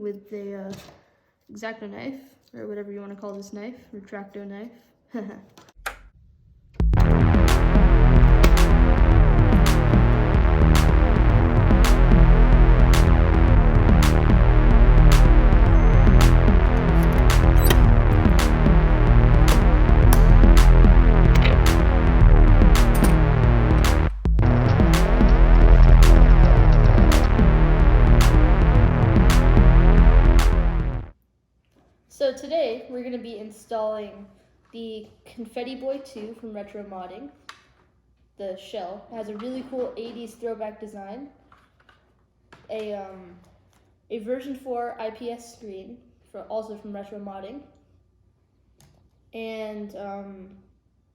with a X-Acto knife, or whatever you want to call this knife, retracto knife. So today we're going to be installing the Konfetti Boy 2 from Retro Modding. The shell has a really cool 80s throwback design, a version 4 IPS screen, also from Retro Modding, and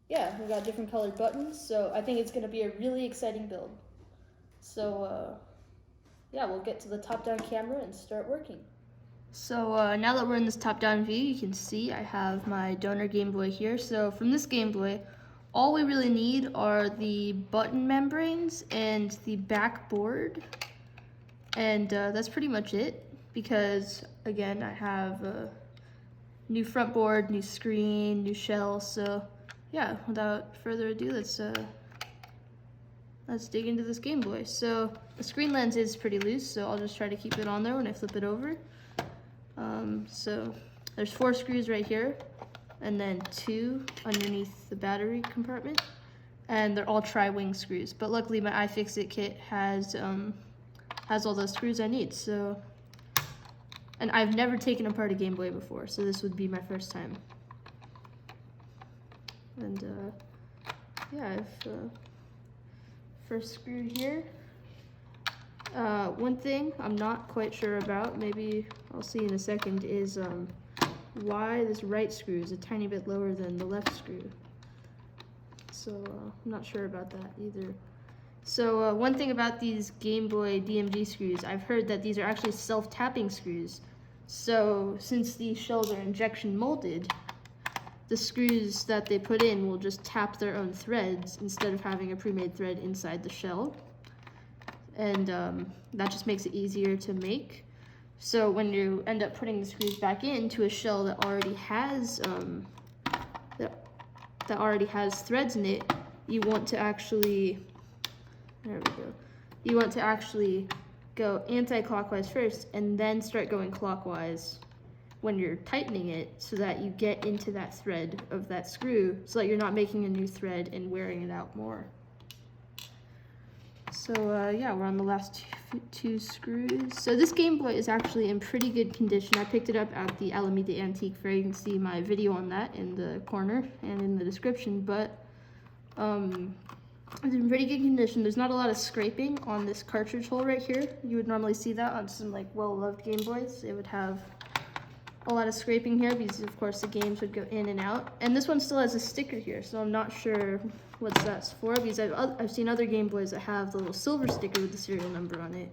yeah, we got different colored buttons, so I think it's going to be a really exciting build. So yeah, we'll get to the top-down camera and start working. So now that we're in this top-down view, you can see I have my donor Game Boy here. So from this Game Boy, all we really need are the button membranes and the backboard. And that's pretty much it, because again, I have a new front board, new screen, new shell. So yeah, without further ado, let's dig into this Game Boy. So the screen lens is pretty loose, so I'll just try to keep it on there when I flip it over. So there's 4 screws right here, and then 2 underneath the battery compartment, and they're all tri-wing screws. But luckily my iFixit kit has all those screws I need. So, and I've never taken apart a Game Boy before, so this would be my first time. And yeah, I've first screw here. One thing I'm not quite sure about, maybe I'll see in a second, is why this right screw is a tiny bit lower than the left screw. So I'm not sure about that either. So one thing about these Game Boy DMG screws, I've heard that these are actually self-tapping screws. So since these shells are injection molded, the screws that they put in will just tap their own threads instead of having a pre-made thread inside the shell. And that just makes it easier to make. So when you end up putting the screws back into a shell that already has that already has threads in it, you want to actually, there we go, you want to actually go anti-clockwise first and then start going clockwise when you're tightening it, so that you get into that thread of that screw, so that you're not making a new thread and wearing it out more. So yeah, we're on the last two screws. So this Game Boy is actually in pretty good condition. I picked it up at the Alameda Antique Fair. You can see my video on that in the corner and in the description, but it's in pretty good condition. There's not a lot of scraping on this cartridge hole right here. You would normally see that on some like well-loved Game Boys. It would have a lot of scraping here because of course the games would go in and out. And this one still has a sticker here, so I'm not sure what that's for, because I've seen other Game Boys that have the little silver sticker with the serial number on it.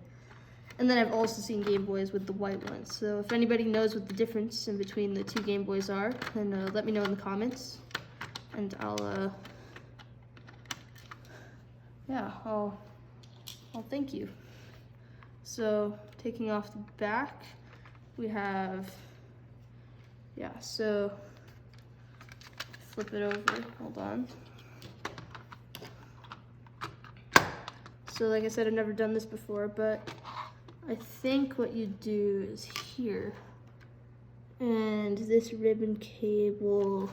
And then I've also seen Game Boys with the white one. So if anybody knows what the difference in between the two Game Boys are, then let me know in the comments. And I'll thank you. So taking off the back, we have, so flip it over, hold on. So like I said, I've never done this before, but I think what you do is here, and this ribbon cable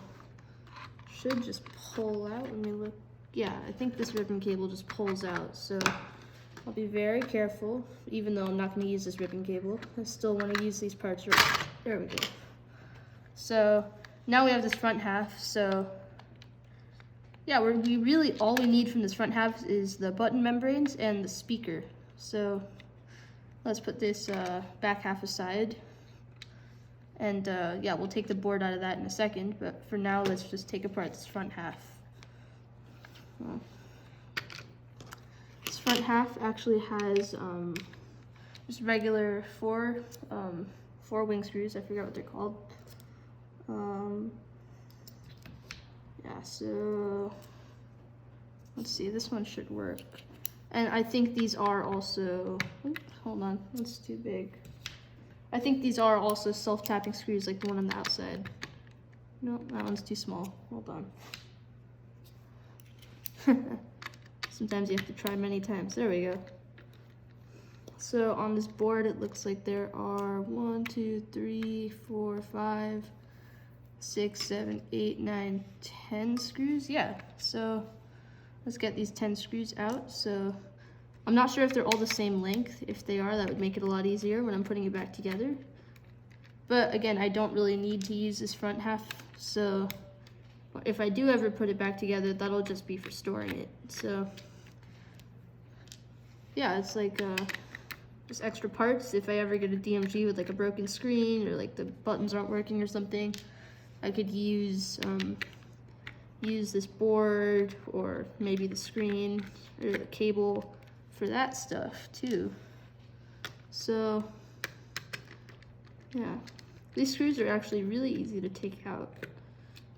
should just pull out. Let me look. Yeah, I think this ribbon cable just pulls out, so I'll be very careful, even though I'm not going to use this ribbon cable. I still want to use these parts right. There we go. So now we have this front half, so yeah, we really, all we need from this front half is the button membranes and the speaker. So let's put this back half aside, and yeah, we'll take the board out of that in a second, but for now, let's just take apart this front half. This front half actually has just regular four wing screws. I forgot what they're called. Yeah, so let's see, this one should work. And I think these are also, oops, hold on, that's too big. I think these are also self-tapping screws like the one on the outside. No, that one's too small. Hold on. Sometimes you have to try many times. There we go. So on this board, it looks like there are 1, 2, 3, 4, 5, 6, 7, 8, 9, 10 screws. Yeah, so let's get these 10 screws out. So I'm not sure if they're all the same length. If they are, that would make it a lot easier when I'm putting it back together. But again, I don't really need to use this front half, so if I do ever put it back together, that'll just be for storing it. So yeah, it's like just extra parts. If I ever get a DMG with like a broken screen or like the buttons aren't working or something, I could use this board or maybe the screen or the cable for that stuff too. So yeah, these screws are actually really easy to take out.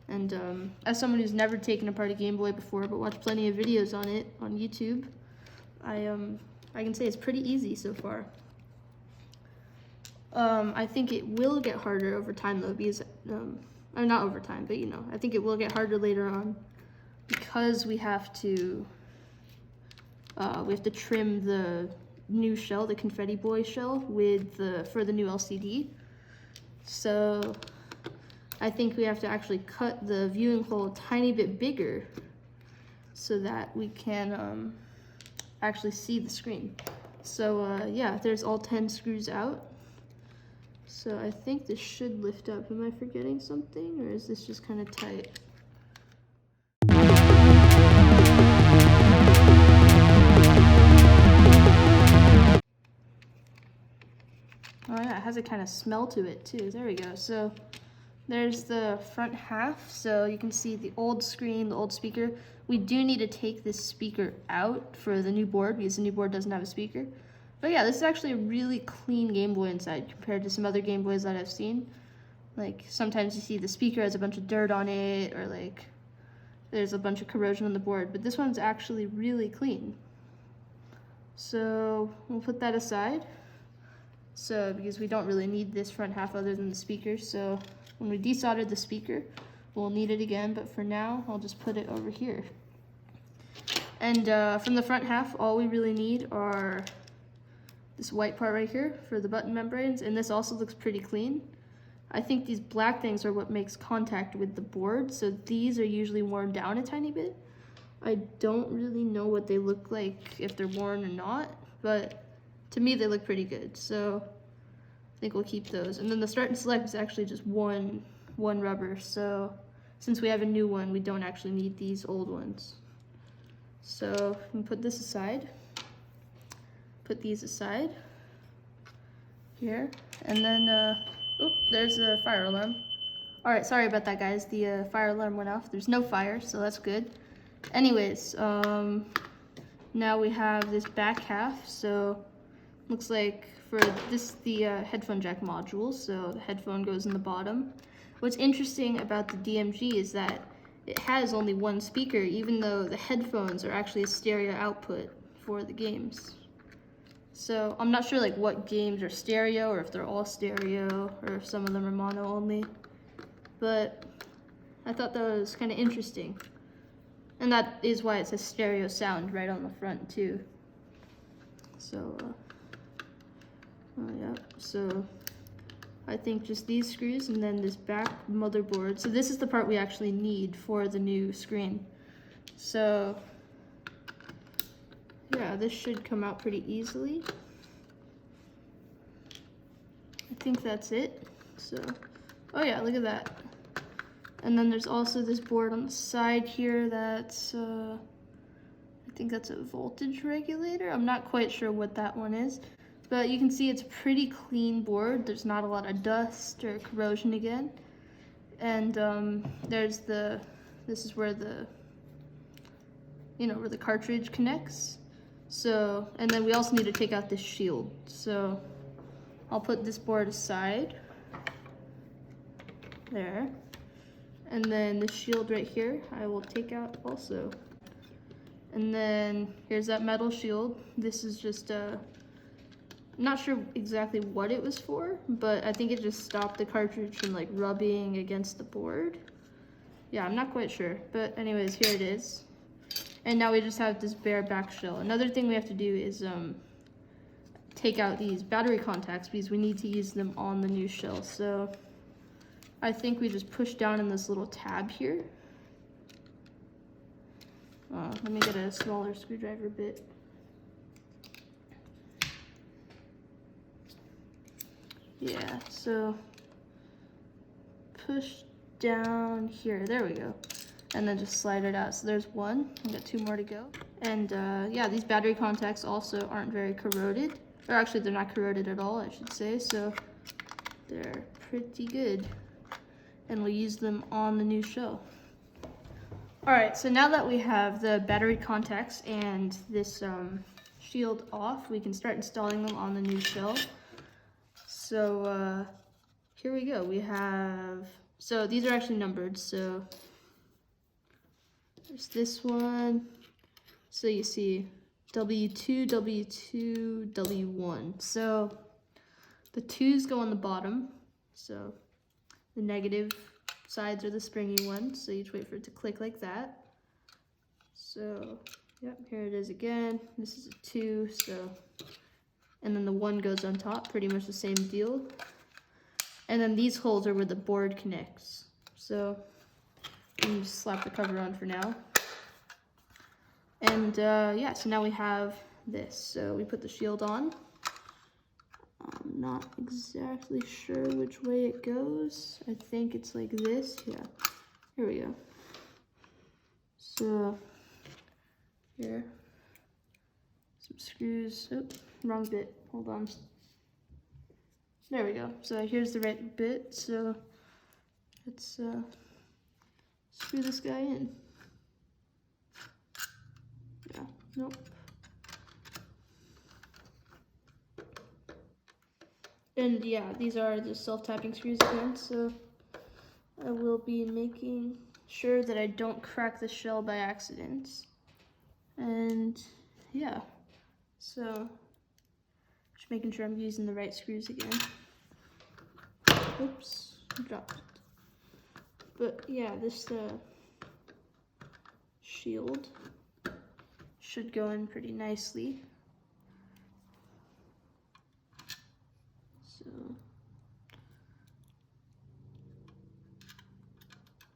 And as someone who's never taken apart a Game Boy before but watched plenty of videos on it on YouTube, I can say it's pretty easy so far. I think it will get harder over time though, because, or not over time, but you know, I think it will get harder later on because we have to trim the new shell, the Konfetti Boy shell, for the new LCD. So I think we have to actually cut the viewing hole a tiny bit bigger so that we can actually see the screen. So yeah, there's all 10 screws out. So I think this should lift up. Am I forgetting something, or is this just kind of tight? Oh yeah, it has a kind of smell to it too. There we go. So there's the front half. So you can see the old screen, the old speaker. We do need to take this speaker out for the new board because the new board doesn't have a speaker. But yeah, this is actually a really clean Game Boy inside compared to some other Game Boys that I've seen. Like sometimes you see the speaker has a bunch of dirt on it, or like there's a bunch of corrosion on the board, but this one's actually really clean. So we'll put that aside. So because we don't really need this front half other than the speaker, so when we desolder the speaker, we'll need it again, but for now, I'll just put it over here. And from the front half, all we really need are this white part right here for the button membranes, and this also looks pretty clean. I think these black things are what makes contact with the board, so these are usually worn down a tiny bit. I don't really know what they look like, if they're worn or not, but to me they look pretty good, so I think we'll keep those. And then the start and select is actually just one rubber, so since we have a new one, we don't actually need these old ones. So we can put this aside. Put these aside here, and then oh, there's a fire alarm. All right, sorry about that, guys. The fire alarm went off. There's no fire, so that's good. Anyways, now we have this back half. So looks like for this, the headphone jack module. So the headphone goes in the bottom. What's interesting about the DMG is that it has only one speaker, even though the headphones are actually a stereo output for the games. So I'm not sure like what games are stereo, or if they're all stereo, or if some of them are mono only. But I thought that was kind of interesting. And that is why it says stereo sound right on the front too. So, oh yeah, so I think just these screws and then this back motherboard. So this is the part we actually need for the new screen. So yeah, this should come out pretty easily. I think that's it. So, oh yeah, look at that. And then there's also this board on the side here that's, I think that's a voltage regulator. I'm not quite sure what that one is, but you can see it's a pretty clean board. There's not a lot of dust or corrosion again. And there's this is where the, where the cartridge connects. So, and then we also need to take out this shield. So I'll put this board aside there. And then the shield right here, I will take out also. And then here's that metal shield. This is just I'm not sure exactly what it was for, but I think it just stopped the cartridge from like rubbing against the board. Yeah, I'm not quite sure, but anyways, here it is. And now we just have this bare back shell. Another thing we have to do is take out these battery contacts because we need to use them on the new shell. So I think we just push down in this little tab here. Let me get a smaller screwdriver bit. Yeah, so push down here, there we go. And then just slide it out. So there's one, we got two more to go. And yeah, these battery contacts also aren't very corroded. Or actually they're not corroded at all, I should say. So they're pretty good. And we'll use them on the new shell. All right, so now that we have the battery contacts and this shield off, we can start installing them on the new shell. So here we go. We have, so these are actually numbered. So there's this one. So you see W2, W2, W1. So the 2s go on the bottom. So the negative sides are the springy ones. So you just wait for it to click like that. So, yep, here it is again. This is a 2, so, and then the 1 goes on top, pretty much the same deal. And then these holes are where the board connects. So, you can just slap the cover on for now. And yeah, so now we have this. So we put the shield on. I'm not exactly sure which way it goes. I think it's like this. Yeah, here we go. So here, some screws. Oh, wrong bit. Hold on. There we go. So here's the right bit. So let's screw this guy in. Yeah, nope. And yeah, these are the self-tapping screws again, so I will be making sure that I don't crack the shell by accident. And yeah, so just making sure I'm using the right screws again. Oops, dropped it. But yeah, this shield should go in pretty nicely. So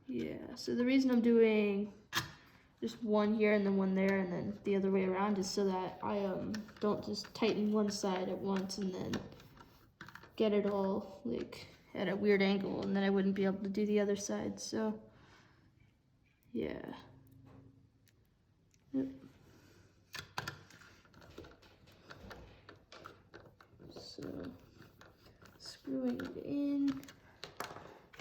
yeah, so the reason I'm doing just one here and then one there and then the other way around is so that I don't just tighten one side at once and then get it all like at a weird angle and then I wouldn't be able to do the other side. So yeah. Yep. So screwing it in.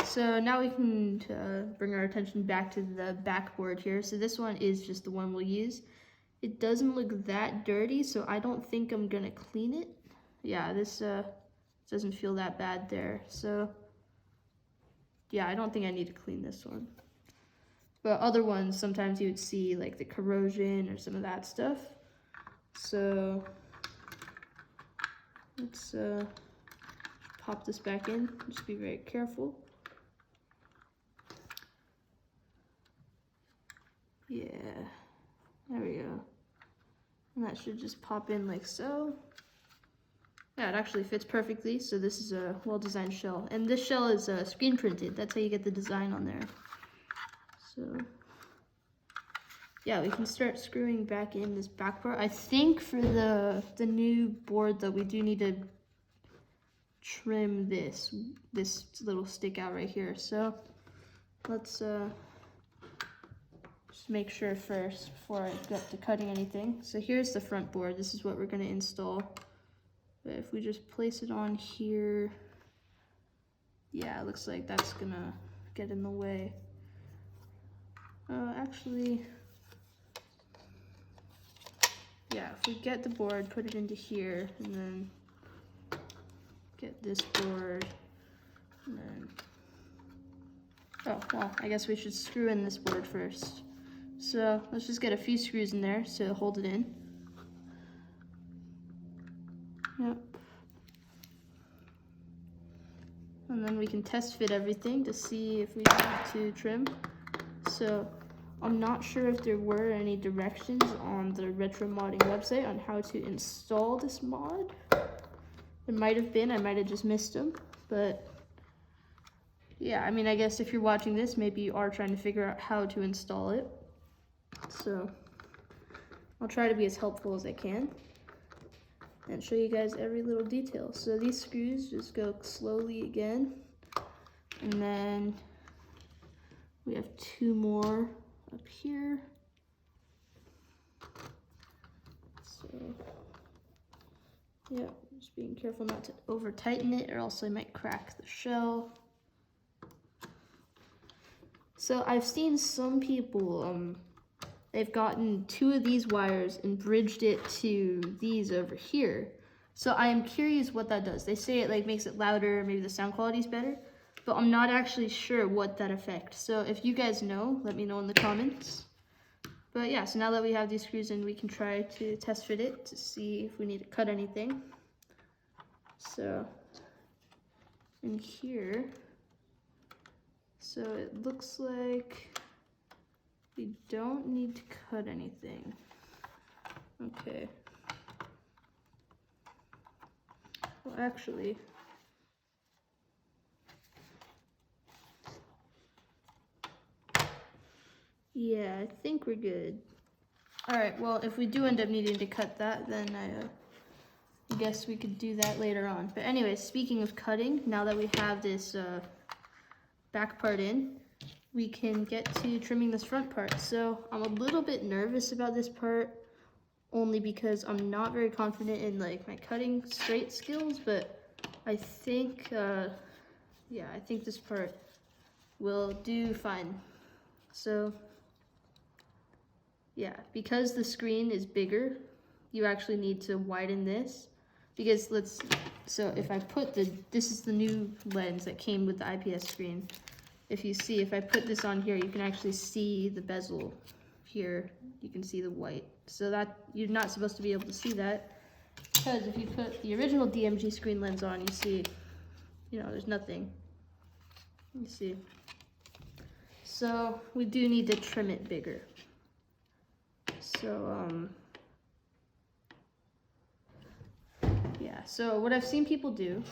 So now we can bring our attention back to the backboard here. So this one is just the one we'll use. It doesn't look that dirty, so I don't think I'm gonna clean it. Yeah, this doesn't feel that bad there. So yeah, I don't think I need to clean this one. But other ones, sometimes you would see like the corrosion or some of that stuff. So let's pop this back in. Just be very careful. Yeah, there we go. And that should just pop in like so. Yeah, it actually fits perfectly. So this is a well-designed shell. And this shell is screen printed. That's how you get the design on there. So yeah, we can start screwing back in this back part. I think for the new board though, we do need to trim this little stick out right here. So let's just make sure first before I get to cutting anything. So here's the front board. This is what we're going to install. But if we just place it on here, yeah, it looks like that's going to get in the way. Actually, yeah, if we get the board, put it into here, and then get this board, and then, oh, well, I guess we should screw in this board first. So let's just get a few screws in there to hold it in. Yep. and then we can test fit everything to see if we need to trim. So I'm not sure if there were any directions on the retro modding website on how to install this mod. There might have been, I might have just missed them, but yeah, I mean, I guess if you're watching this, maybe you are trying to figure out how to install it. So I'll try to be as helpful as I can and show you guys every little detail. So these screws just go slowly again, and then we have 2 more up here. So yeah, just being careful not to over tighten it or else I might crack the shell. So I've seen some people, they've gotten 2 of these wires and bridged it to these over here. So I am curious what that does. They say it like makes it louder, maybe the sound quality is better, but I'm not actually sure what that affects. So if you guys know, let me know in the comments. But yeah, so now that we have these screws in, we can try to test fit it to see if we need to cut anything. So in here, so it looks like we don't need to cut anything. Okay. Well, actually, yeah, I think we're good. All right, well, if we do end up needing to cut that, then I guess we could do that later on. But anyways, speaking of cutting, now that we have this back part in, we can get to trimming this front part. So I'm a little bit nervous about this part, only because I'm not very confident in like my cutting straight skills, but I think, yeah, I think this part will do fine. So yeah, because the screen is bigger, you actually need to widen this, because so if I put this is the new lens that came with the IPS screen. If you see, if I put this on here, you can actually see the bezel here. You can see the white. So that, you're not supposed to be able to see that, because if you put the original DMG screen lens on, you see, you know, there's nothing. You see. So we do need to trim it bigger. So, yeah, so what I've seen people do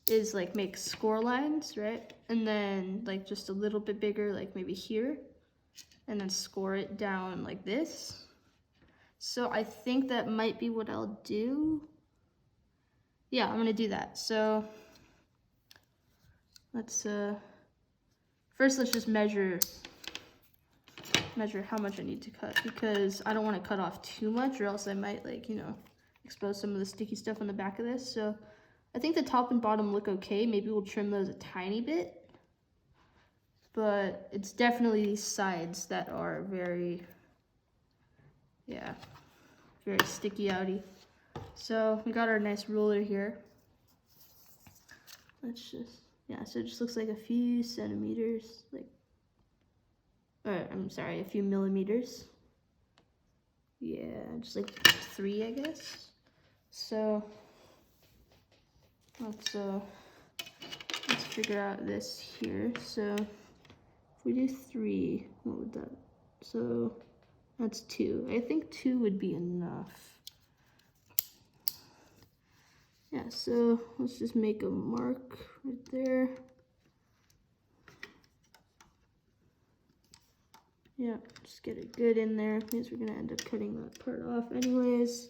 is like make score lines, right? And then like just a little bit bigger, like maybe here, and then score it down like this. So I think that might be what I'll do. Yeah, I'm gonna do that. So let's, first let's just measure how much I need to cut, because I don't want to cut off too much or else I might, like, you know, expose some of the sticky stuff on the back of this. So I think the top and bottom look okay. Maybe we'll trim those a tiny bit, but it's definitely these sides that are very, yeah, very sticky outy. So we got our nice ruler here. Let's just, yeah, so it just looks like a few centimeters, like, I'm sorry, a few millimeters. Yeah, just like 3, I guess. So let's figure out this here. So if we do 3, what would that? So that's 2. I think 2 would be enough. Yeah, so let's just make a mark right there. Yeah, just get it good in there, because we're gonna end up cutting that part off anyways.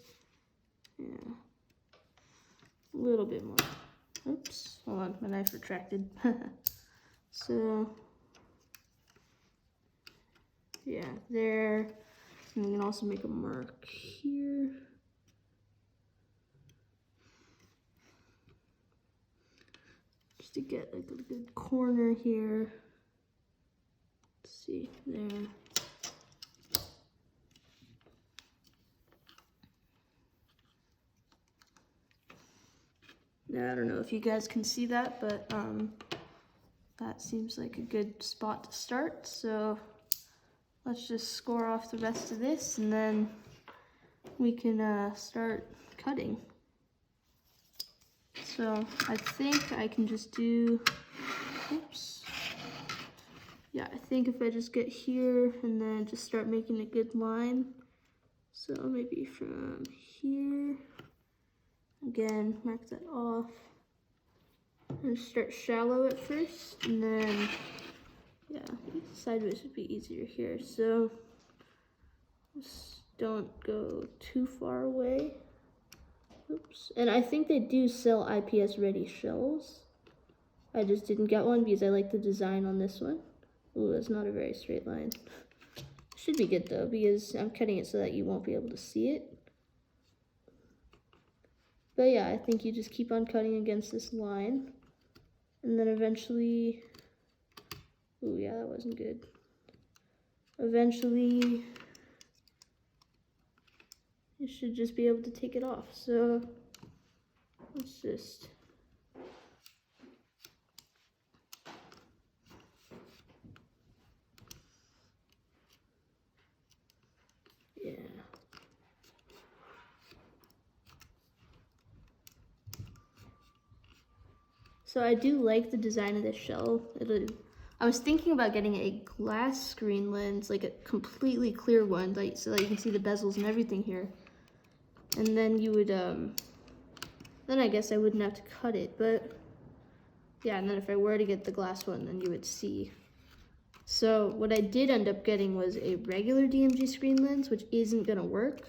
Yeah, a little bit more. Oops, hold on, my knife retracted. So, yeah, there. And we can also make a mark here. Just to get like a good corner here. Let's see, there. Now, I don't know if you guys can see that, but that seems like a good spot to start. So let's just score off the rest of this, and then we can start cutting. So I think I can just do, oops. Yeah, I think if I just get here and then just start making a good line. So maybe from here, again, mark that off. And start shallow at first, and then, yeah, sideways would be easier here. So just don't go too far away. Oops. And I think they do sell IPS ready shells. I just didn't get one because I like the design on this one. Ooh, that's not a very straight line. Should be good though, because I'm cutting it so that you won't be able to see it. But yeah, I think you just keep on cutting against this line. And then eventually, ooh, yeah, that wasn't good. Eventually, you should just be able to take it off. So let's just, yeah. So I do like the design of this shell. I was thinking about getting a glass screen lens, like a completely clear one, like so that you can see the bezels and everything here. And then you would, then I guess I wouldn't have to cut it, but yeah, and then if I were to get the glass one, then you would see. So what I did end up getting was a regular DMG screen lens, which isn't gonna work.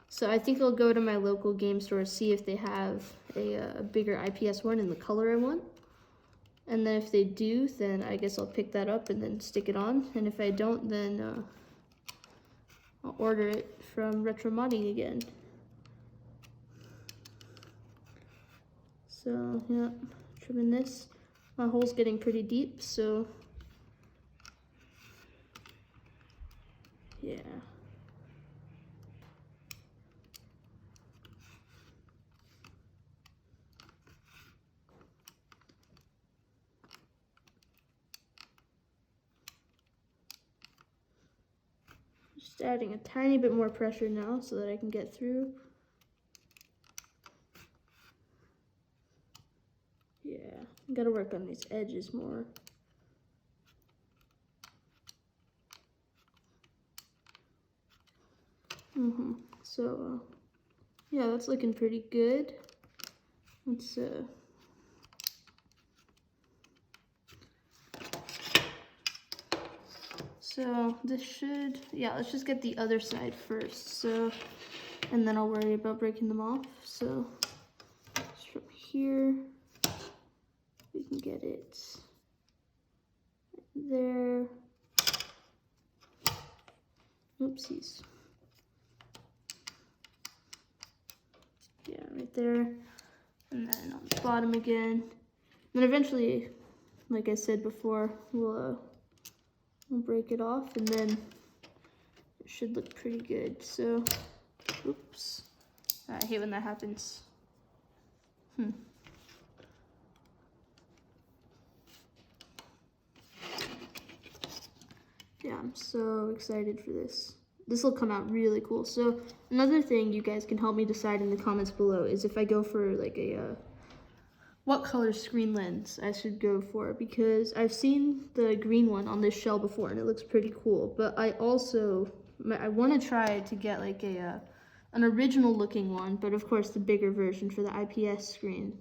So I think I'll go to my local game store, see if they have a bigger IPS one in the color I want. And then if they do, then I guess I'll pick that up and then stick it on. And if I don't, then I'll order it from Retro Modding again. So yeah, trimming this. My hole's getting pretty deep, so yeah. Just adding a tiny bit more pressure now so that I can get through. Yeah, gotta work on these edges more. So, yeah, that's looking pretty good. Let's, so this should, yeah, let's just get the other side first. So, and then I'll worry about breaking them off. So, just from here, we can get it right there. Oopsies. Yeah, right there. And then on the bottom again. And then eventually, like I said before, we'll break it off, and then it should look pretty good. So, oops. I hate when that happens. Yeah, I'm so excited for this. This will come out really cool. So another thing you guys can help me decide in the comments below is if I go for like a, what color screen lens I should go for, because I've seen the green one on this shell before and it looks pretty cool, but I want to try to get like an original looking one, but of course the bigger version for the IPS screen,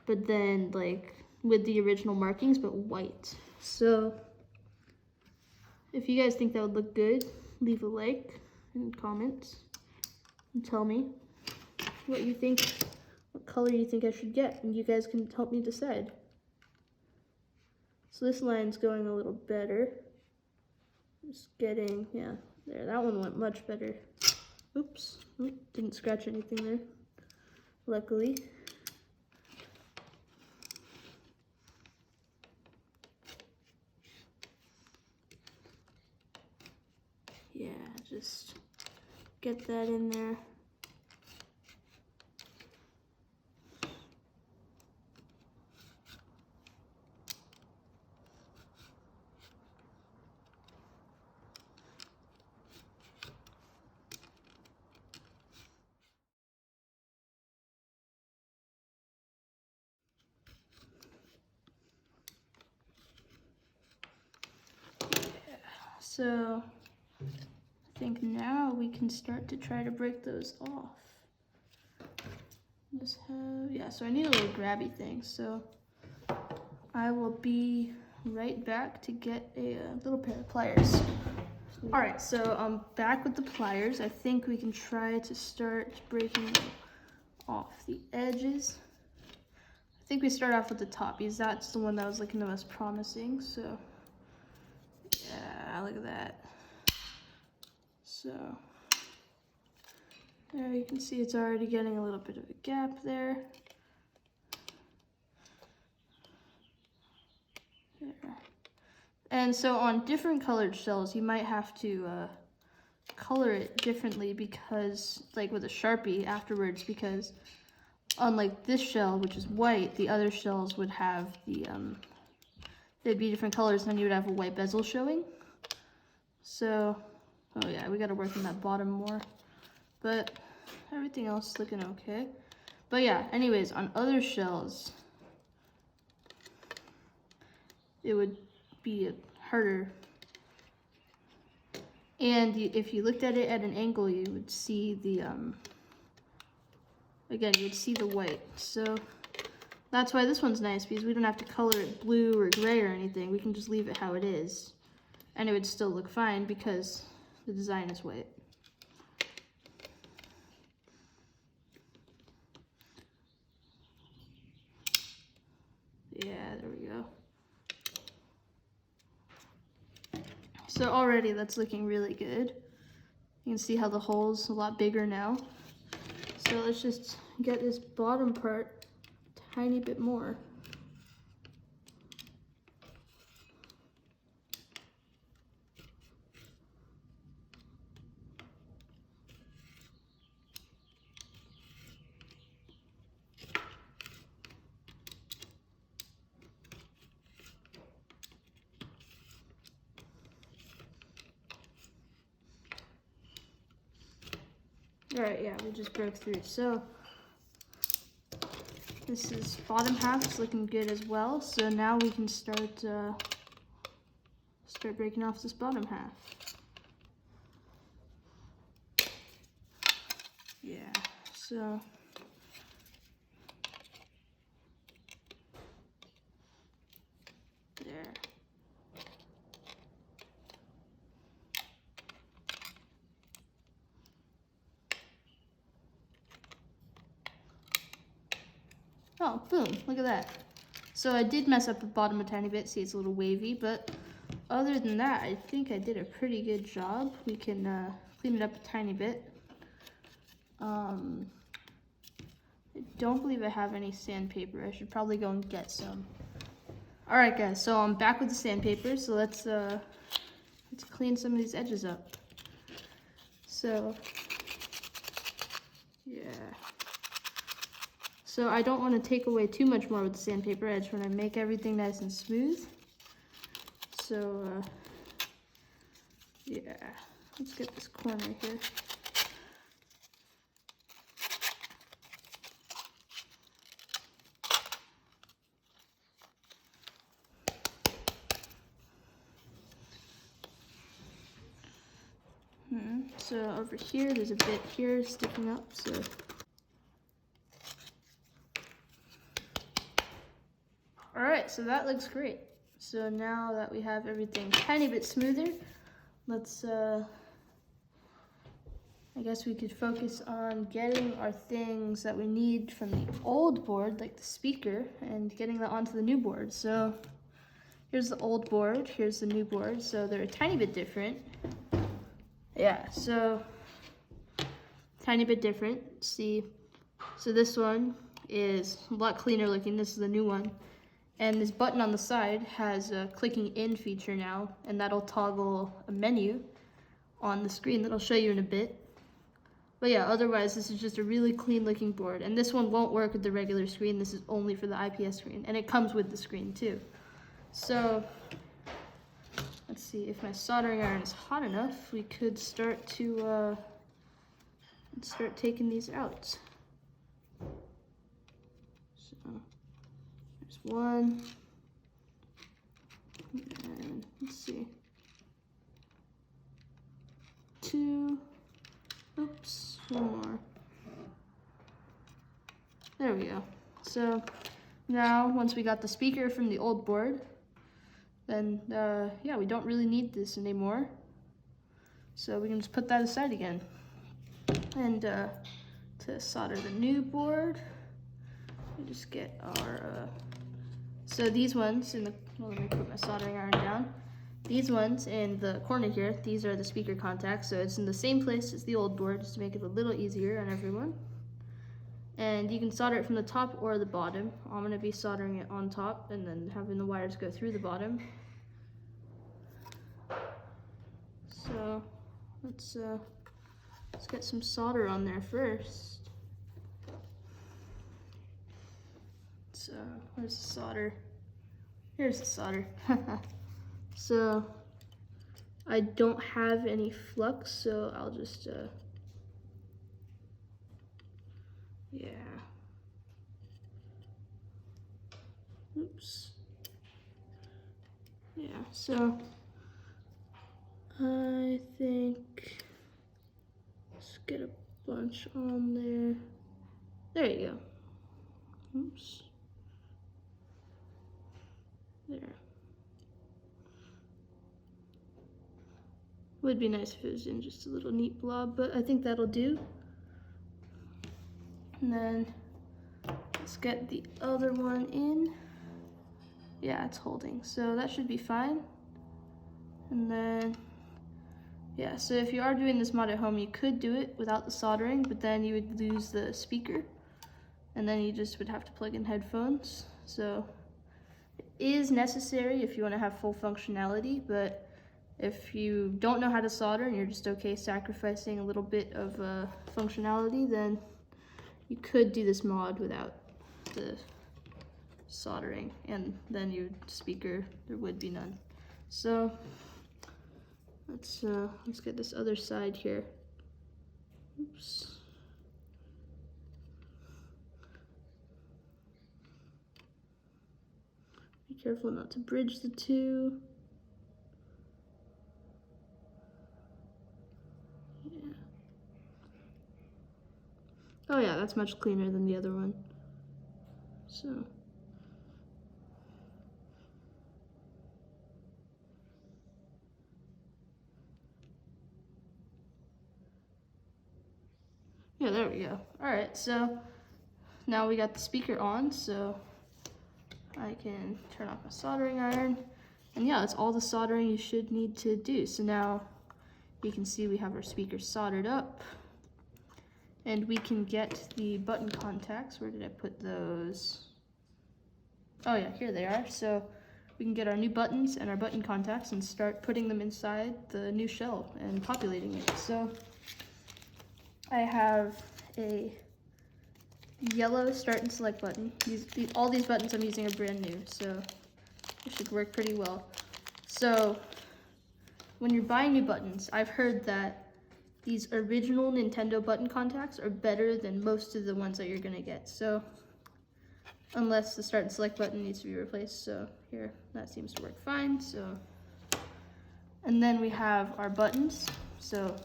but then like with the original markings but white. So if you guys think that would look good, leave a like and comment and tell me what you think, what color you think I should get, and you guys can help me decide. So this line's going a little better. Just getting, yeah, there, that one went much better. Oops, didn't scratch anything there, luckily. Yeah, just get that in there. So I think now we can start to try to break those off. Just have, yeah, so I need a little grabby thing. So I will be right back to get a little pair of pliers. All right, so I'm back with the pliers. I think we can try to start breaking off the edges. I think we start off with the top because that's the one that was looking the most promising. So yeah, look at that. So there you can see it's already getting a little bit of a gap there. There. And so on different colored shells, you might have to color it differently because, like with a Sharpie afterwards, because unlike this shell, which is white, the other shells would have the, they'd be different colors, and then you would have a white bezel showing. So, oh yeah, we gotta work on that bottom more. But everything else is looking okay. But yeah, anyways, on other shells, it would be harder. And if you looked at it at an angle, you would see the, again, you'd see the white. So that's why this one's nice, because we don't have to color it blue or gray or anything. We can just leave it how it is. And it would still look fine because the design is white. Yeah, there we go. So already that's looking really good. You can see how the hole's a lot bigger now. So let's just get this bottom part a tiny bit more. All right, yeah, we just broke through. So this is bottom half is looking good as well. So now we can start breaking off this bottom half. Yeah, so there. Oh, boom, look at that. So I did mess up the bottom a tiny bit, see it's a little wavy, but other than that, I think I did a pretty good job. We can clean it up a tiny bit. I don't believe I have any sandpaper. I should probably go and get some. All right, guys, so I'm back with the sandpaper, so let's clean some of these edges up. So, yeah. So I don't want to take away too much more with the sandpaper. I just want to make everything nice and smooth. So, yeah, let's get this corner here. So over here, there's a bit here sticking up, so. All right, so that looks great. So now that we have everything a tiny bit smoother, let's, I guess we could focus on getting our things that we need from the old board, like the speaker, and getting that onto the new board. So here's the old board, here's the new board. So they're a tiny bit different. Yeah, so tiny bit different. See, so this one is a lot cleaner looking. This is the new one. And this button on the side has a clicking in feature now, and that'll toggle a menu on the screen that I'll show you in a bit. But yeah, otherwise this is just a really clean looking board. And this one won't work with the regular screen. This is only for the IPS screen, and it comes with the screen too. So let's see, if my soldering iron is hot enough, we could start to start taking these out. So there's one, and let's see. 2. Oops, one more. There we go. So now, once we got the speaker from the old board, then yeah, we don't really need this anymore. So we can just put that aside again. And to solder the new board, we just get our, so these ones in the, well, let me put my soldering iron down. These ones in the corner here, these are the speaker contacts, so it's in the same place as the old board, just to make it a little easier on everyone. And you can solder it from the top or the bottom. I'm going to be soldering it on top and then having the wires go through the bottom. So let's get some solder on there first. So where's the solder? Here's the solder. So I don't have any flux, so I'll just yeah. Oops. Yeah, so I think let's get a bunch on there. There you go. Oops. There. Would be nice if it was in just a little neat blob, but I think that'll do. And then let's get the other one in. Yeah, it's holding, so that should be fine. And then, yeah, so if you are doing this mod at home, you could do it without the soldering, but then you would lose the speaker, and then you just would have to plug in headphones. So it is necessary if you want to have full functionality, but if you don't know how to solder and you're just okay sacrificing a little bit of functionality, then you could do this mod without the soldering, and then your speaker, there would be none. So let's get this other side here. Oops. Be careful not to bridge the two. Yeah. Oh yeah, that's much cleaner than the other one. So yeah, there we go. All right, so now we got the speaker on, so I can turn off my soldering iron. And yeah, that's all the soldering you should need to do. So now you can see we have our speaker soldered up. And we can get the button contacts. Where did I put those? Oh yeah, here they are. So we can get our new buttons and our button contacts and start putting them inside the new shell and populating it. So I have a yellow start and select button. All these buttons I'm using are brand new, so it should work pretty well. So when you're buying new buttons, I've heard that these original Nintendo button contacts are better than most of the ones that you're gonna get. So unless the start and select button needs to be replaced. So here, that seems to work fine. So, and then we have our buttons. So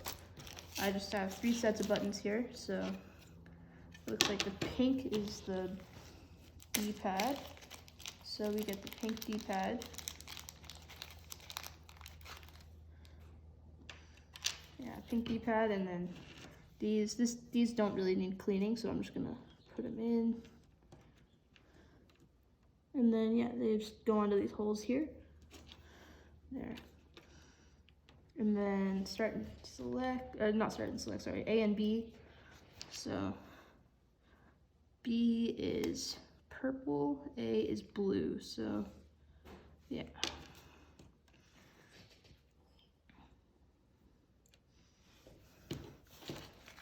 I just have 3 sets of buttons here. So it looks like the pink is the D-pad. So we get the pink D-pad. Yeah, pink D-pad, and then these don't really need cleaning, so I'm just gonna put them in. And then yeah, they just go onto these holes here. There. And then start and select, not start and select, sorry, A and B. So B is purple, A is blue, so yeah.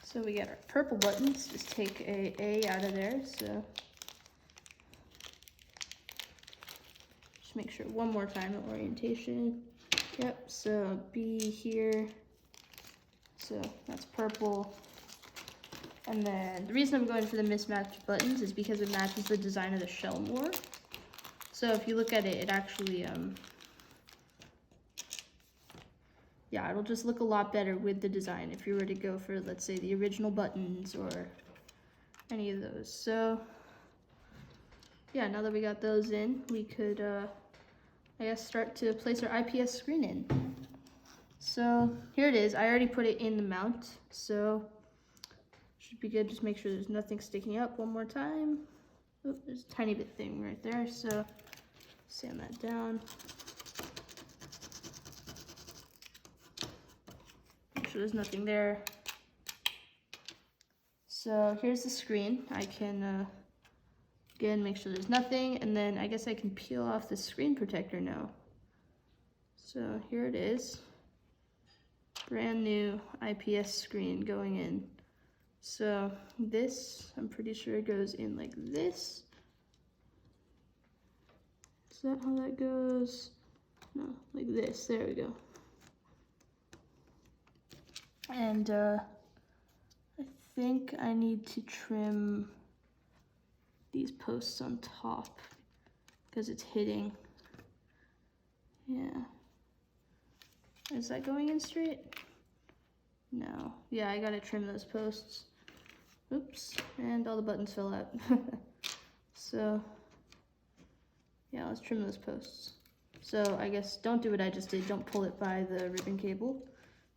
So we get our purple buttons, just take A out of there, so just make sure one more time the orientation. Yep, so B here, so that's purple. And then the reason I'm going for the mismatched buttons is because it matches the design of the shell more. So if you look at it, it actually yeah, it'll just look a lot better with the design if you were to go for, let's say, the original buttons or any of those. So yeah, now that we got those in, we could, I guess, start to place our IPS screen in. So here it is. I already put it in the mount, so should be good. Just make sure there's nothing sticking up one more time. Oh, there's a tiny bit thing right there, so sand that down. Make sure there's nothing there. So here's the screen. I can, again, make sure there's nothing, and then I guess I can peel off the screen protector now. So here it is. Brand new IPS screen going in. So this, I'm pretty sure it goes in like this. Is that how that goes? No, like this. There we go. And I think I need to trim these posts on top because it's hitting. Yeah. Is that going in straight? No. Yeah, I gotta trim those posts. Oops, and all the buttons fell out. So, yeah, let's trim those posts. So I guess don't do what I just did. Don't pull it by the ribbon cable.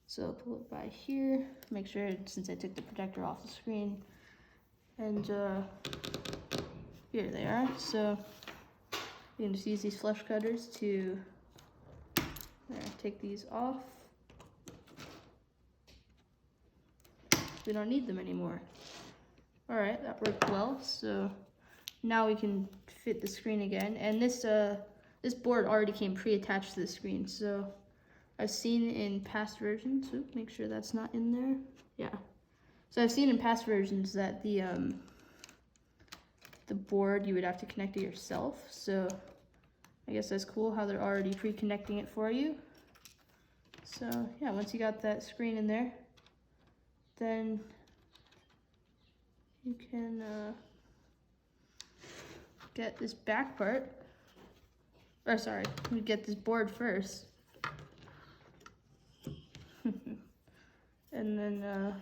So pull it by here. Make sure, since I took the protector off the screen. And here they are. So you can just use these flush cutters to take these off. We don't need them anymore. All right, that worked well. So now we can fit the screen again. And this board already came pre-attached to the screen. So I've seen in past versions, make sure that's not in there. Yeah. So I've seen in past versions that the board you would have to connect it yourself. So I guess that's cool how they're already pre-connecting it for you. So yeah, once you got that screen in there, then you can get this back part, or sorry, we get this board first. And then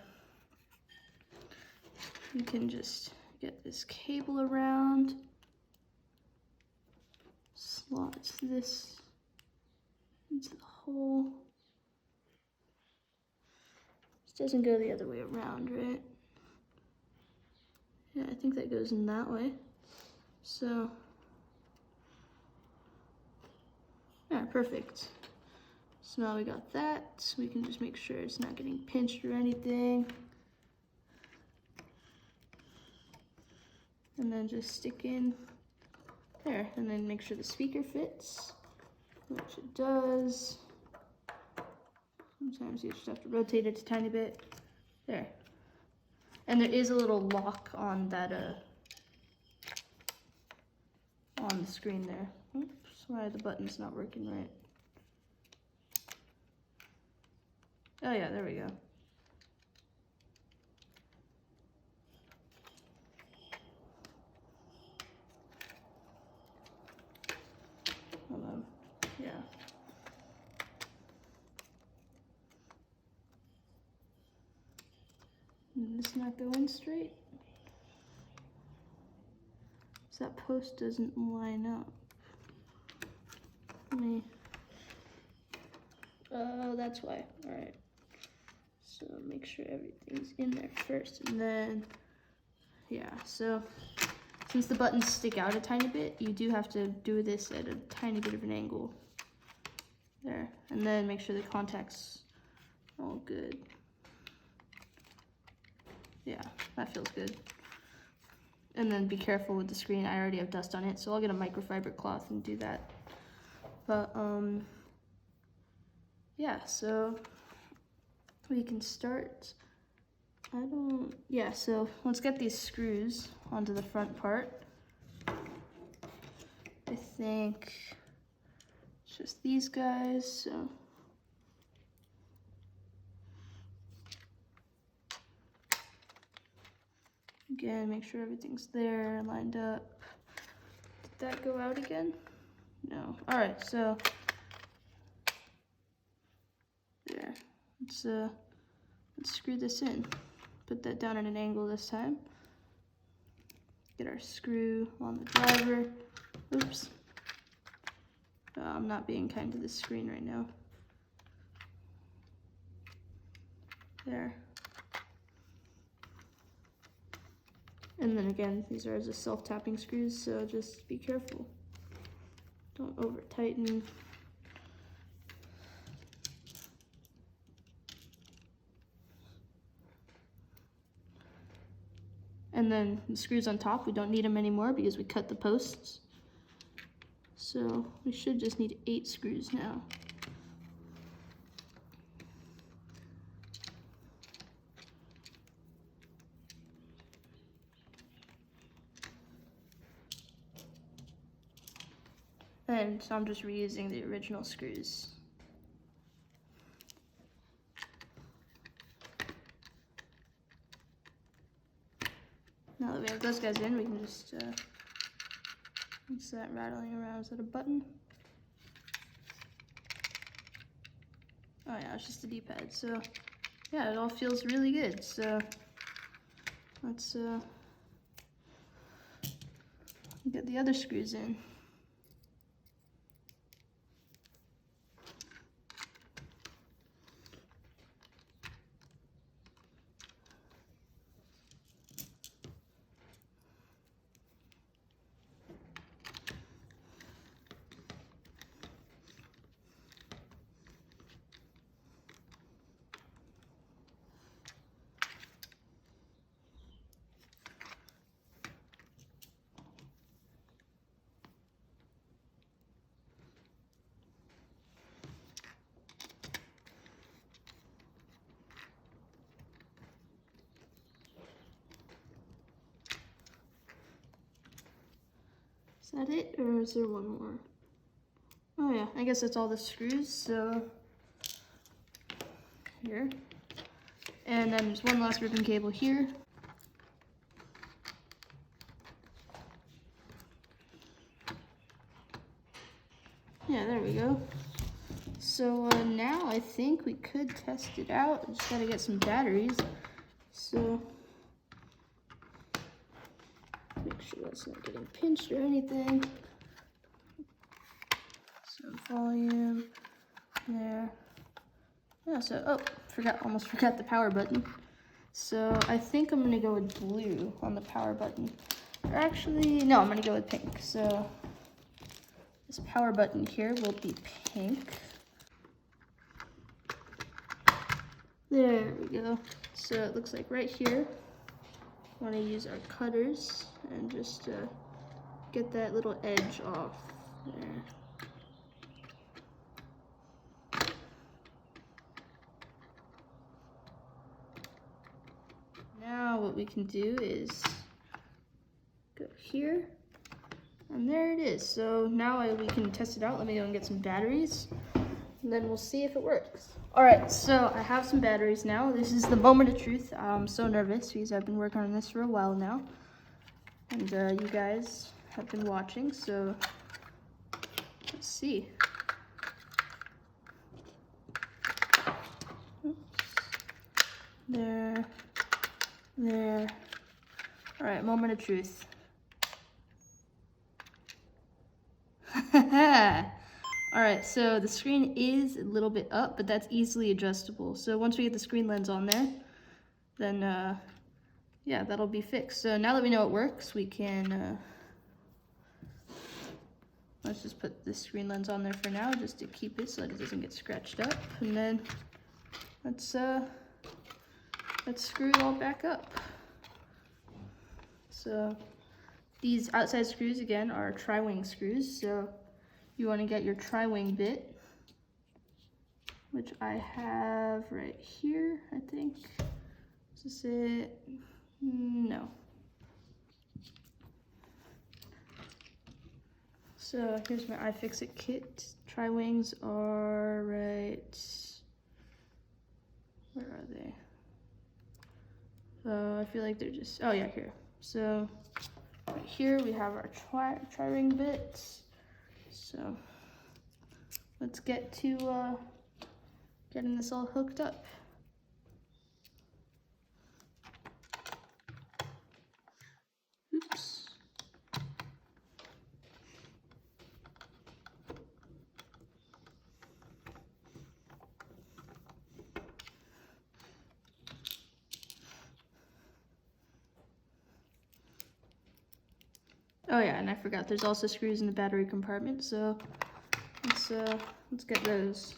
you can just get this cable around, slot this into the hole. This doesn't go the other way around, right? Yeah, I think that goes in that way. So, yeah, perfect. So now we got that. We can just make sure it's not getting pinched or anything. And then just stick in there, and then make sure the speaker fits, which it does. Sometimes you just have to rotate it a tiny bit. There. And there is a little lock on that on the screen there. Oops, why the button's not working right. Oh yeah, there we go. Hold on. Yeah. And this not going straight. So that post doesn't line up. Let me. Oh, that's why. All right. So make sure everything's in there first, and then yeah. So since the buttons stick out a tiny bit, you do have to do this at a tiny bit of an angle. There, and then make sure the contacts are all good. Yeah, that feels good. And then be careful with the screen. I already have dust on it, so I'll get a microfiber cloth and do that. But yeah, so we can start. Yeah, so let's get these screws onto the front part. I think it's just these guys, so. Again, make sure everything's there, lined up. Did that go out again? No. All right, so There. Let's screw this in. Put that down at an angle this time. Get our screw on the driver. Oops. I'm not being kind to the screen right now. There. And then again, these are just self-tapping screws, so just be careful. Don't over tighten. And then the screws on top, we don't need them anymore because we cut the posts. So we should just need 8 screws now. And so I'm just reusing the original screws. Now that we have those guys in, we can just, what's that rattling around? Is that a button? Oh yeah, it's just a D-pad. So yeah, it all feels really good. So let's get the other screws in. Is that it, or is there one more? Oh yeah, I guess that's all the screws, so here. And then there's one last ribbon cable here. Yeah, there we go. So now I think we could test it out. Just gotta get some batteries. So make sure that's not getting pinched or anything. Some volume there. Yeah, so almost forgot the power button. So I think I'm gonna go with blue on the power button. Or actually, no, I'm gonna go with pink. So this power button here will be pink. There we go. So it looks like right here, we want to use our cutters and just get that little edge off there. Now what we can do is go here, and there it is. So now we can test it out. Let me go and get some batteries, and then we'll see if it works. All right, so I have some batteries now. This is the moment of truth. I'm so nervous because I've been working on this for a while now, and you guys have been watching, so let's see. Oops. There. All right, moment of truth. All right, so the screen is a little bit up, but that's easily adjustable. So once we get the screen lens on there, then yeah, that'll be fixed. So now that we know it works, we can, let's just put the screen lens on there for now, just to keep it so that it doesn't get scratched up. And then let's screw it all back up. So these outside screws, again, are tri-wing screws. So you want to get your tri-wing bit, which I have right here, I think. Is this it? No. So here's my iFixit kit. Tri-wings are right, where are they? I feel like they're just, oh yeah, here. So right here we have our tri-ring bits. So let's get to getting this all hooked up. Oops. Oh yeah, and I forgot there's also screws in the battery compartment, so let's get those.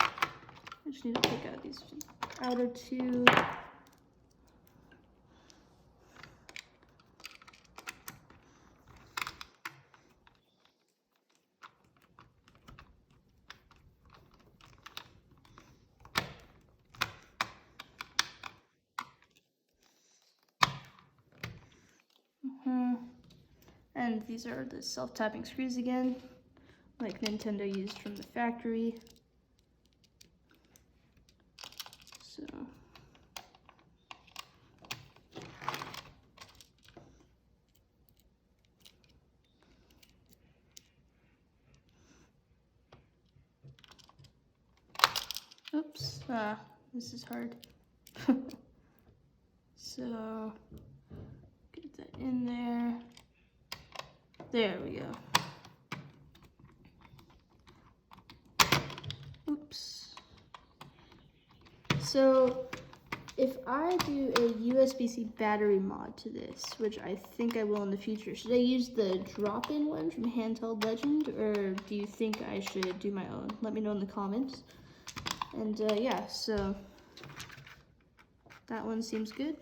I just need to pick out these outer two. And these are the self-tapping screws again, like Nintendo used from the factory. So oops, this is hard. So get that in there. There we go. Oops. So if I do a USB-C battery mod to this, which I think I will in the future, should I use the drop-in one from Handheld Legend, or do you think I should do my own? Let me know in the comments. And yeah, so that one seems good.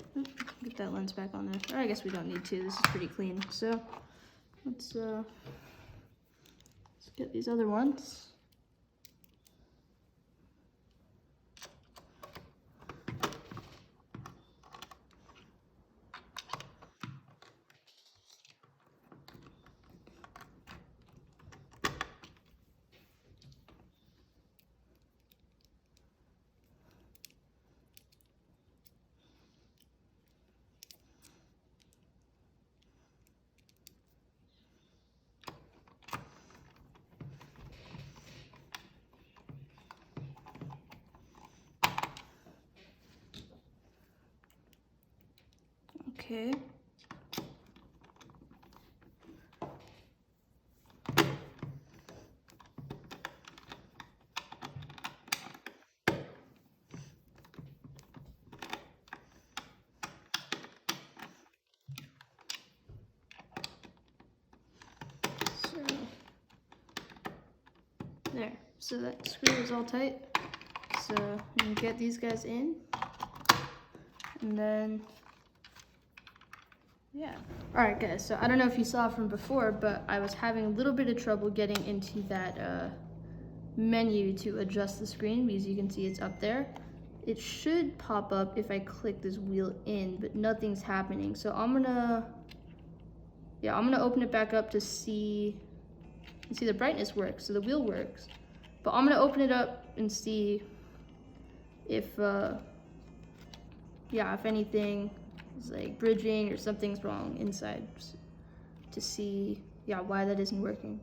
Get that lens back on there. Or I guess we don't need to. This is pretty clean. So let's get these other ones. Okay. There, so that screw is all tight. So I'm gonna get these guys in, and then, yeah. All right guys, so I don't know if you saw from before, but I was having a little bit of trouble getting into that menu to adjust the screen, because you can see it's up there. It should pop up if I click this wheel in, but nothing's happening. So I'm gonna open it back up to see. You see the brightness works, so the wheel works. But I'm gonna open it up and see if, if anything is like bridging or something's wrong inside, to see, why that isn't working.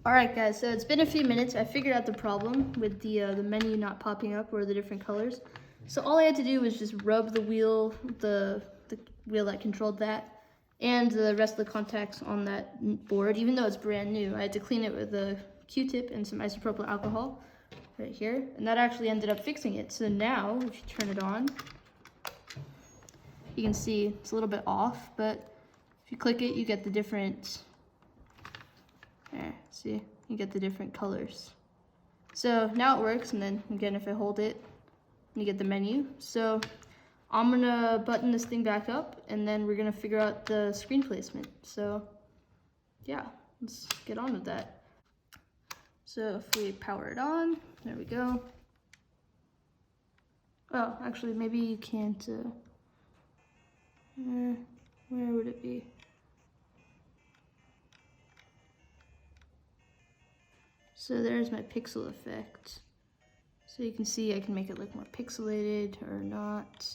All right, guys. So it's been a few minutes. I figured out the problem with the menu not popping up or the different colors. So all I had to do was just rub the wheel, the wheel that controlled that, and the rest of the contacts on that board, even though it's brand new. I had to clean it with a Q-tip and some isopropyl alcohol right here, and that actually ended up fixing it. So now, if you turn it on, you can see it's a little bit off, but if you click it, you get the different, see, you get the different colors. So now it works, and then again, if I hold it, you get the menu. So I'm gonna button this thing back up, and then we're gonna figure out the screen placement. So yeah, let's get on with that. So if we power it on, there we go. Oh, actually, maybe you can't, where would it be? So there's my pixel effect. So you can see I can make it look more pixelated or not.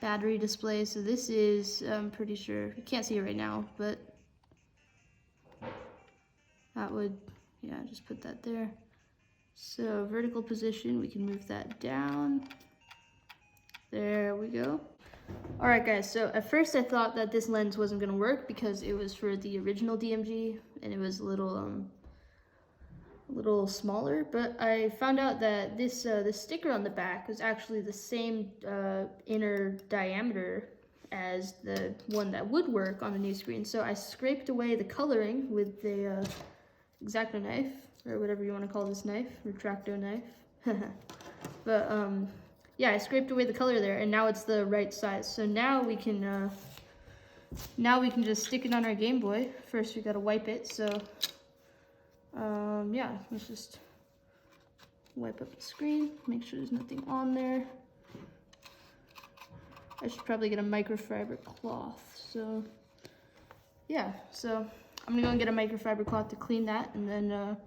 Battery display, so this is, I'm pretty sure, you can't see it right now, but that would, just put that there. So vertical position, we can move that down. There we go. All right, guys, so at first I thought that this lens wasn't gonna work because it was for the original DMG and it was a little smaller, but I found out that this sticker on the back was actually the same inner diameter as the one that would work on the new screen. So I scraped away the coloring with the X-Acto knife, or whatever you want to call this knife, retracto knife. But yeah, I scraped away the color there, and now it's the right size. So now we can just stick it on our Game Boy. First, we gotta wipe it. So yeah, let's just wipe up the screen, make sure there's nothing on there. I should probably get a microfiber cloth. So yeah, so I'm gonna go and get a microfiber cloth to clean that, and then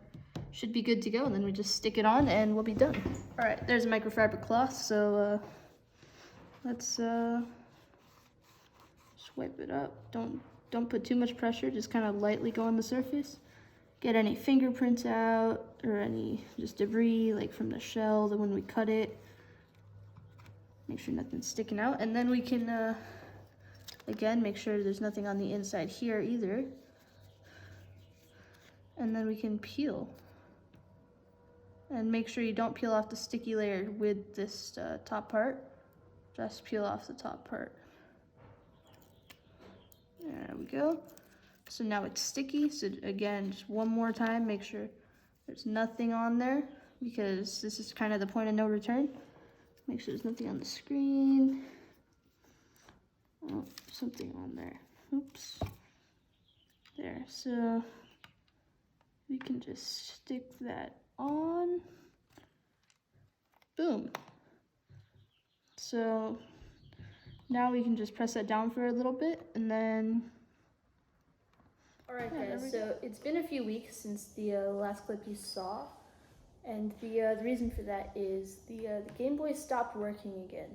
should be good to go. And then we just stick it on and we'll be done. All right, there's a microfiber cloth. So let's just wipe it up. Don't put too much pressure, just kind of lightly go on the surface. Get any fingerprints out or any just debris like from the shell, the when we cut it. Make sure nothing's sticking out, and then we can again make sure there's nothing on the inside here either. And then we can peel. And make sure you don't peel off the sticky layer with this top part. Just peel off the top part. There we go. So now it's sticky. So again, just one more time, make sure there's nothing on there because this is kind of the point of no return. Make sure there's nothing on the screen. Oh, something on there. Oops. There. So we can just stick that on. Boom. So now we can just press that down for a little bit, and then alright guys, so it's been a few weeks since the last clip you saw, and the reason for that is the Game Boy stopped working again.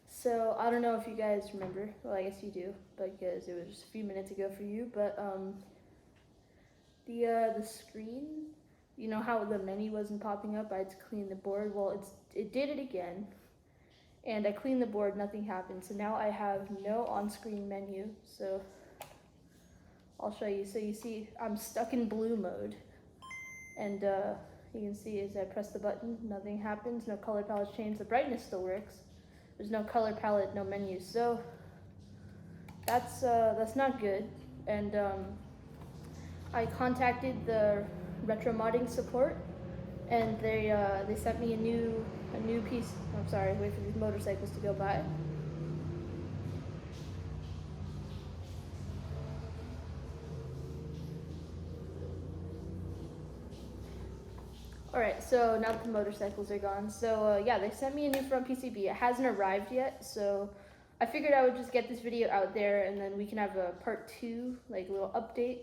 So I don't know if you guys remember, well I guess you do, because it was just a few minutes ago for you, but the screen, you know how the menu wasn't popping up, I had to clean the board. Well, it did it again, and I cleaned the board, nothing happened. So now I have no on-screen menu, so I'll show you. So you see I'm stuck in blue mode, and you can see as I press the button, nothing happens, no color palette change. The brightness still works. There's no color palette, no menu. So that's not good. And I contacted the retro modding support, and they sent me a new piece. I'm sorry, wait for these motorcycles to go by. Alright, so now that the motorcycles are gone, so yeah, they sent me a new front PCB. It hasn't arrived yet, so I figured I would just get this video out there, and then we can have a part 2, like a little update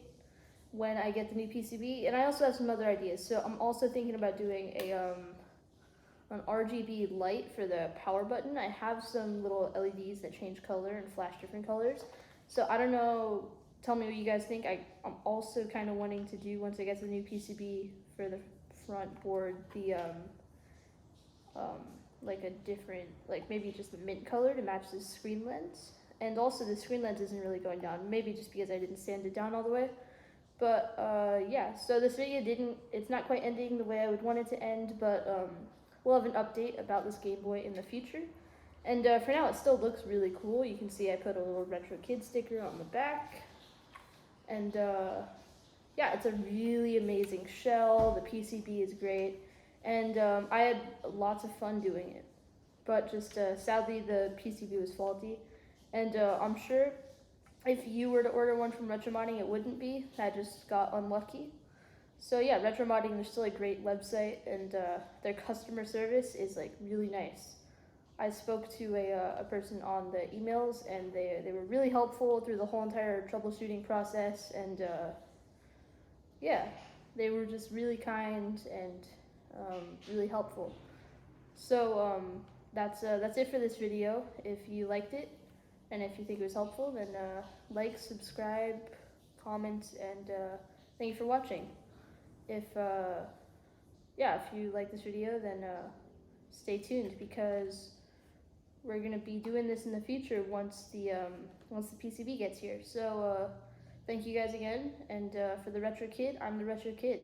when I get the new PCB. And I also have some other ideas. So I'm also thinking about doing an RGB light for the power button. I have some little LEDs that change color and flash different colors. So I don't know, tell me what you guys think. I'm also kind of wanting to do, once I get the new PCB for the front board, the like a different, like maybe just a mint color to match the screen lens. And also the screen lens isn't really going down, maybe just because I didn't sand it down all the way. But yeah, so this video it's not quite ending the way I would want it to end, but we'll have an update about this Game Boy in the future. And for now, it still looks really cool. You can see I put a little retro kid sticker on the back. And yeah, it's a really amazing shell. The PCB is great. And I had lots of fun doing it. But just sadly, the PCB was faulty. And I'm sure if you were to order one from Retro Modding, it wouldn't be. I just got unlucky. So yeah, Retro Modding, they're still a great website, and their customer service is like really nice. I spoke to a person on the emails, and they were really helpful through the whole entire troubleshooting process, and yeah, they were just really kind and really helpful. So that's it for this video. If you liked it, and if you think it was helpful, then like, subscribe, comment, and thank you for watching. If yeah, if you like this video, then stay tuned, because we're gonna be doing this in the future once the PCB gets here. So thank you guys again, and for the Retro Kid, I'm the Retro Kid.